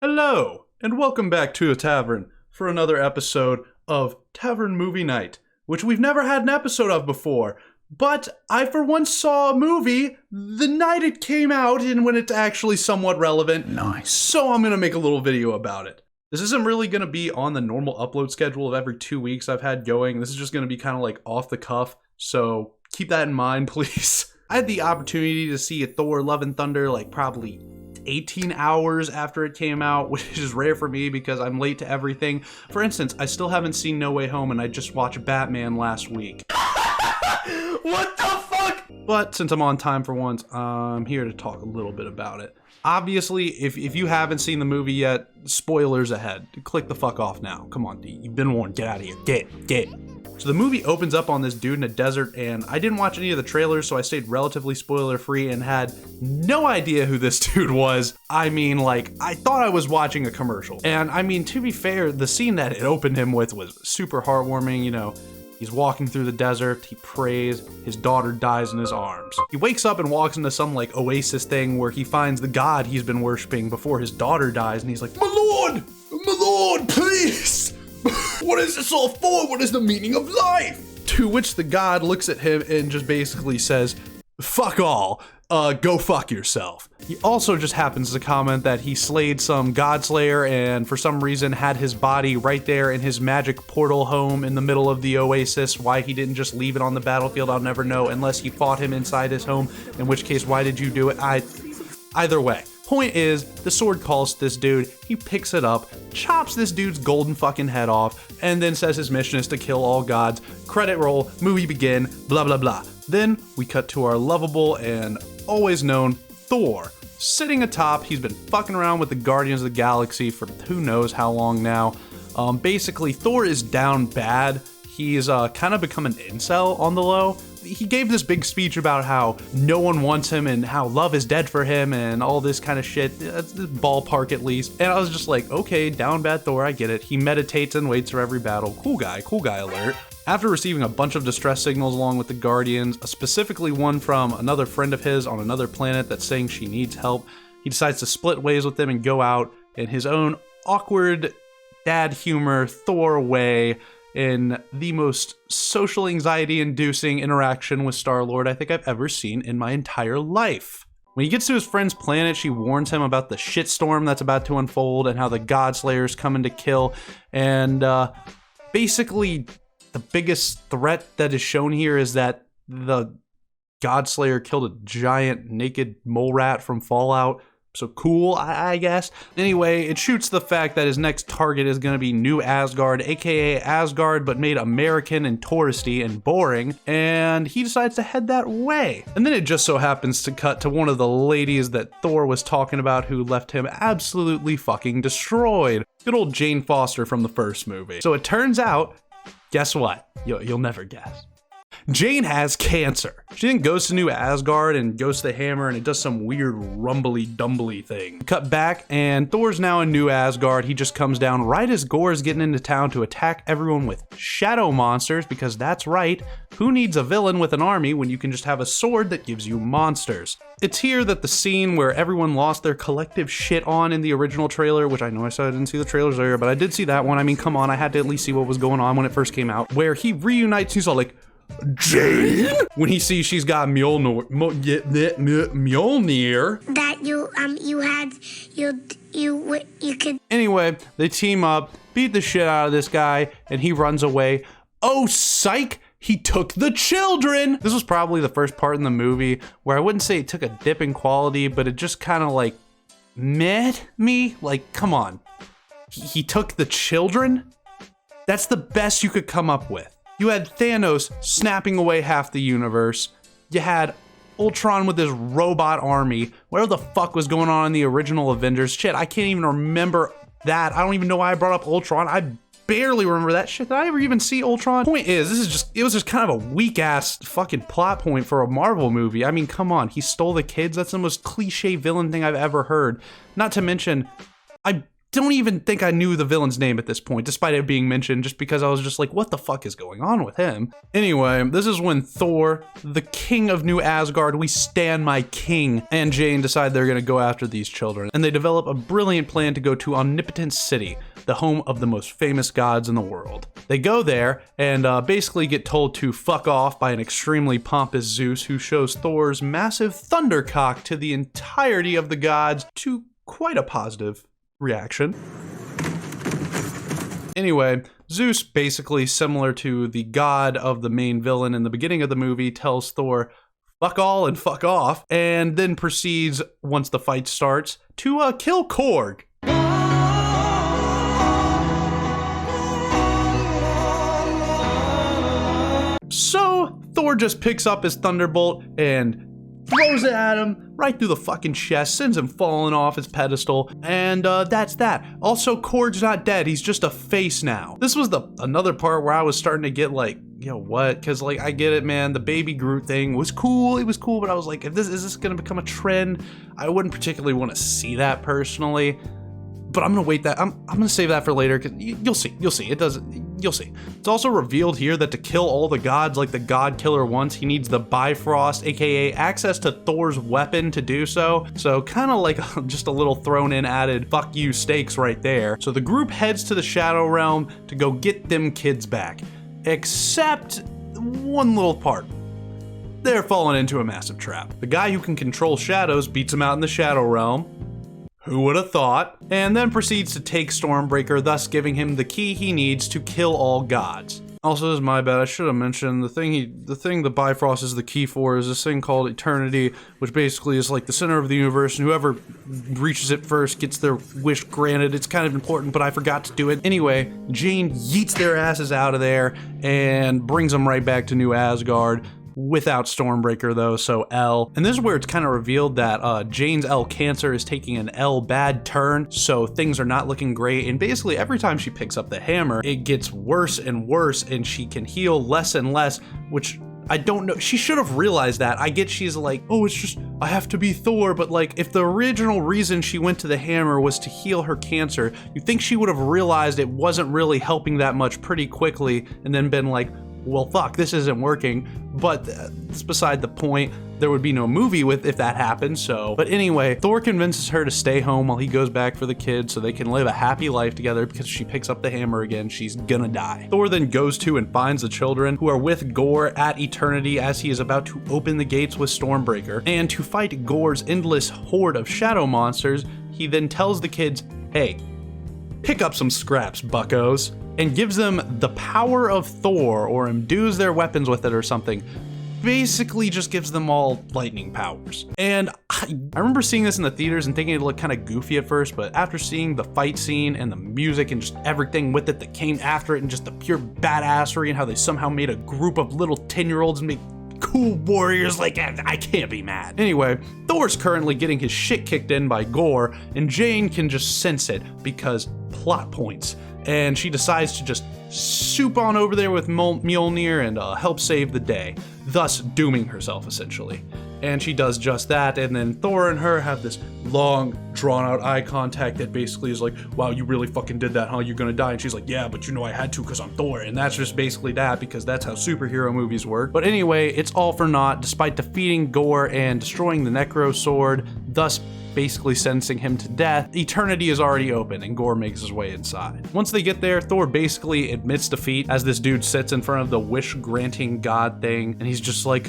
Hello, and welcome back to a Tavern for another episode of Tavern Movie Night, which we've never had an episode of before. But I for once saw a movie the night it came out and when it's actually somewhat relevant. Nice. So I'm going to make a little video about it. This isn't really going to be on the normal upload schedule of every 2 weeks I've had going. This is just going to be kind of like off the cuff, so keep that in mind, please. I had the opportunity to see a Thor Love and Thunder like probably 18 hours after it came out, which is rare for me because I'm late to everything. For instance, I still haven't seen No Way Home and I just watched Batman last week. What the fuck? But since I'm on time for once, I'm here to talk a little bit about it. Obviously, if you haven't seen the movie yet, spoilers ahead. Click the fuck off now. Come on, D. You've been warned. Get out of here. Get. So the movie opens up on this dude in a desert, and I didn't watch any of the trailers, so I stayed relatively spoiler-free and had no idea who this dude was. I mean, like, I thought I was watching a commercial. And I mean, to be fair, the scene that it opened him with was super heartwarming, you know. He's walking through the desert, he prays, his daughter dies in his arms. He wakes up and walks into some like oasis thing where he finds the god he's been worshiping before his daughter dies, and he's like, My Lord, please! What is this all for? What is the meaning of life? To which the god looks at him and just basically says, fuck all, go fuck yourself. He also just happens to comment that he slayed some god slayer and for some reason had his body right there in his magic portal home in the middle of the oasis. Why he didn't just leave it on the battlefield, I'll never know unless he fought him inside his home, in which case, why did you do it? Either way. Point is, the sword calls to this dude, he picks it up, chops this dude's golden fucking head off, and then says his mission is to kill all gods. Credit roll, movie begin, blah blah blah. Then we cut to our lovable and always known Thor. Sitting atop, he's been fucking around with the Guardians of the Galaxy for who knows how long now. Basically, Thor is down bad. He's kind of become an incel on the low. He gave this big speech about how no one wants him and how love is dead for him and all this kind of shit. That's the ballpark at least. And I was just like, okay, down bad Thor, I get it. He meditates and waits for every battle. Cool guy alert. After receiving a bunch of distress signals along with the Guardians, specifically one from another friend of his on another planet that's saying she needs help, he decides to split ways with them and go out in his own awkward dad humor Thor way in the most social anxiety-inducing interaction with Starlord I think I've ever seen in my entire life. When he gets to his friend's planet, she warns him about the shitstorm that's about to unfold and how the Godslayer's coming to kill, and basically the biggest threat that is shown here is that the Godslayer killed a giant naked mole rat from Fallout. So cool, I guess. Anyway, it shoots the fact that his next target is going to be New Asgard, aka Asgard, but made American and touristy and boring, and he decides to head that way. And then it just so happens to cut to one of the ladies that Thor was talking about who left him absolutely fucking destroyed. Good old Jane Foster from the first movie. So it turns out, guess what? You'll never guess. Jane has cancer. She then goes to New Asgard and goes to the hammer and it does some weird rumbly-dumbly thing. Cut back and Thor's now in New Asgard. He just comes down right as Gorr's getting into town to attack everyone with shadow monsters because that's right, who needs a villain with an army when you can just have a sword that gives you monsters? It's here that the scene where everyone lost their collective shit on in the original trailer, which I know I said I didn't see the trailers earlier, but I did see that one. I mean, come on, I had to at least see what was going on when it first came out, where he reunites, he's all like, Jane? When he sees she's got Mjolnir. That you could. Anyway, they team up, beat the shit out of this guy, and he runs away. Oh, psych! He took the children! This was probably the first part in the movie where I wouldn't say it took a dip in quality, but it just kind of like met me. Like, come on. He took the children? That's the best you could come up with. You had Thanos snapping away half the universe. You had Ultron with his robot army. Whatever the fuck was going on in the original Avengers. Shit, I can't even remember that. I don't even know why I brought up Ultron. I barely remember that shit. Did I ever even see Ultron? Point is, it was just kind of a weak-ass fucking plot point for a Marvel movie. I mean, come on. He stole the kids? That's the most cliche villain thing I've ever heard. Not to mention, I don't even think I knew the villain's name at this point, despite it being mentioned, just because I was just like, what the fuck is going on with him? Anyway, this is when Thor, the king of New Asgard, we stand my king, and Jane decide they're gonna go after these children. And they develop a brilliant plan to go to Omnipotent City, the home of the most famous gods in the world. They go there and basically get told to fuck off by an extremely pompous Zeus, who shows Thor's massive thundercock to the entirety of the gods, to quite a positive reaction. Anyway, Zeus, basically similar to the god of the main villain in the beginning of the movie, tells Thor, fuck all and fuck off, and then proceeds, once the fight starts, to kill Korg. So Thor just picks up his thunderbolt and throws it at him right through the fucking chest, sends him falling off his pedestal, and that's that. Also, Korg's not dead, he's just a face now. This was another part where I was starting to get like, yo, what? Because like, I get it, man, the baby Groot thing was cool, it was cool, but I was like, is this gonna become a trend? I wouldn't particularly want to see that personally. But I'm gonna wait that. I'm gonna save that for later, because you'll see. You'll see. You'll see. It's also revealed here that to kill all the gods like the God Killer wants, he needs the Bifrost, aka access to Thor's weapon to do so. So kind of like just a little thrown in added fuck you stakes right there. So the group heads to the Shadow Realm to go get them kids back. Except one little part. They're falling into a massive trap. The guy who can control shadows beats him out in the Shadow Realm. Who would have thought? And then proceeds to take Stormbreaker, thus giving him the key he needs to kill all gods. Also, this is my bad, I should have mentioned, the thing the Bifrost is the key for is this thing called Eternity, which basically is like the center of the universe, and whoever reaches it first gets their wish granted. It's kind of important, but I forgot to do it. Anyway, Jane yeets their asses out of there and brings them right back to New Asgard. Without Stormbreaker though, so L. And this is where it's kind of revealed that Jane's L cancer is taking an L bad turn, so things are not looking great, and basically every time she picks up the hammer, it gets worse and worse, and she can heal less and less, which I don't know, she should have realized that. I get she's like, oh, it's just, I have to be Thor, but like, if the original reason she went to the hammer was to heal her cancer, you think she would have realized it wasn't really helping that much pretty quickly, and then been like, well, fuck, this isn't working. But that's beside the point. There would be no movie if that happened, so. But anyway, Thor convinces her to stay home while he goes back for the kids so they can live a happy life together, because if she picks up the hammer again, she's gonna die. Thor then goes to and finds the children, who are with Gorr at Eternity as he is about to open the gates with Stormbreaker. And to fight Gorr's endless horde of shadow monsters, he then tells the kids, hey, pick up some scraps, buckos, and gives them the power of Thor, or imbues their weapons with it or something. Basically just gives them all lightning powers. And I remember seeing this in the theaters and thinking it looked kind of goofy at first, but after seeing the fight scene and the music and just everything with it that came after it, and just the pure badassery and how they somehow made a group of little 10-year-olds and make cool warriors, like, I can't be mad. Anyway, Thor's currently getting his shit kicked in by Gorr, and Jane can just sense it because plot points. And she decides to just soup on over there with Mjolnir and help save the day, thus dooming herself essentially. And she does just that, and then Thor and her have this long, drawn-out eye contact that basically is like, wow, you really fucking did that, huh? You're gonna die. And she's like, yeah, but you know I had to because I'm Thor. And that's just basically that, because that's how superhero movies work. But anyway, it's all for naught, despite defeating Gorr and destroying the Necro Sword, thus basically sentencing him to death. Eternity is already open, and Gorr makes his way inside. Once they get there, Thor basically admits defeat as this dude sits in front of the wish-granting god thing, and he's just like,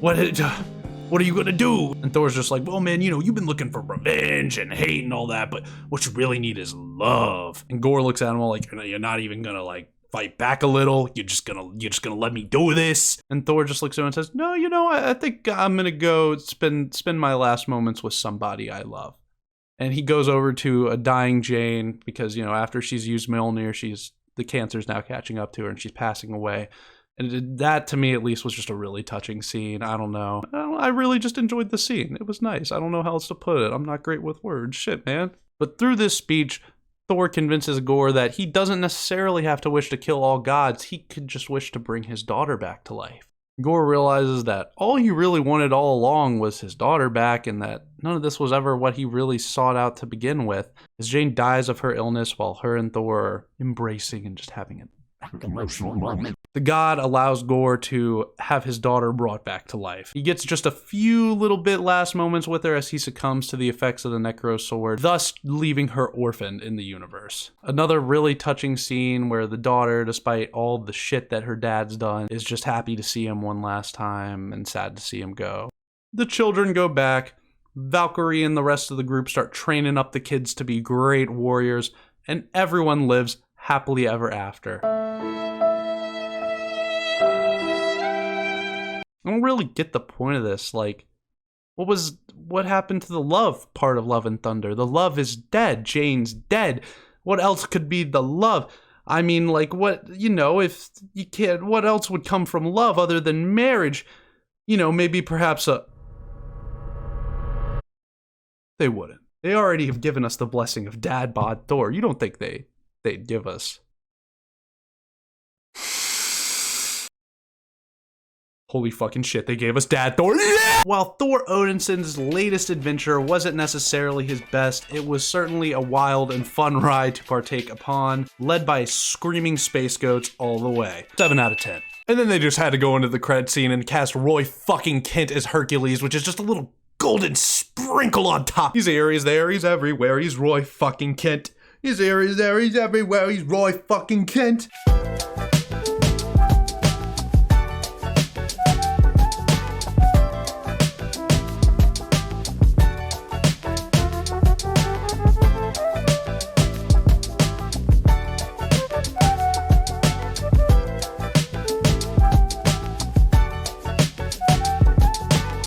what are you gonna do? And Thor's just like, well, man, you know, you've been looking for revenge and hate and all that, but what you really need is love. And Gorr looks at him all like, you're not even gonna like fight back a little? You're just gonna let me do this? And Thor just looks at him and says, no, you know, I think I'm gonna go spend my last moments with somebody I love. And he goes over to a dying Jane, because, you know, after she's used Mjolnir, the cancer's now catching up to her and she's passing away. And that, to me at least, was just a really touching scene. I don't know. I really just enjoyed the scene. It was nice. I don't know how else to put it. I'm not great with words. Shit, man. But through this speech, Thor convinces Gorr that he doesn't necessarily have to wish to kill all gods. He could just wish to bring his daughter back to life. Gore realizes that all he really wanted all along was his daughter back, and that none of this was ever what he really sought out to begin with, as Jane dies of her illness while her and Thor are embracing and just having an emotional moment. The god allows Gore to have his daughter brought back to life. He gets just a few little bit last moments with her as he succumbs to the effects of the Necro Sword, thus leaving her orphaned in the universe. Another really touching scene where the daughter, despite all the shit that her dad's done, is just happy to see him one last time and sad to see him go. The children go back. Valkyrie and the rest of the group start training up the kids to be great warriors, and everyone lives happily ever after. I don't really get the point of this. Like, what happened to the love part of Love and Thunder? The love is dead. Jane's dead. What else could be the love? I mean, like, if you can't, what else would come from love other than marriage? Maybe perhaps they wouldn't. They already have given us the blessing of dad bod Thor. You don't think they'd give us? Holy fucking shit, they gave us Dad Thor. Yeah! While Thor Odinson's latest adventure wasn't necessarily his best, it was certainly a wild and fun ride to partake upon, led by screaming space goats all the way. 7 out of 10. And then they just had to go into the credit scene and cast Roy fucking Kent as Hercules, which is just a little golden sprinkle on top. He's here, he's there, he's everywhere, he's Roy fucking Kent. He's here, he's there, he's everywhere, he's Roy fucking Kent.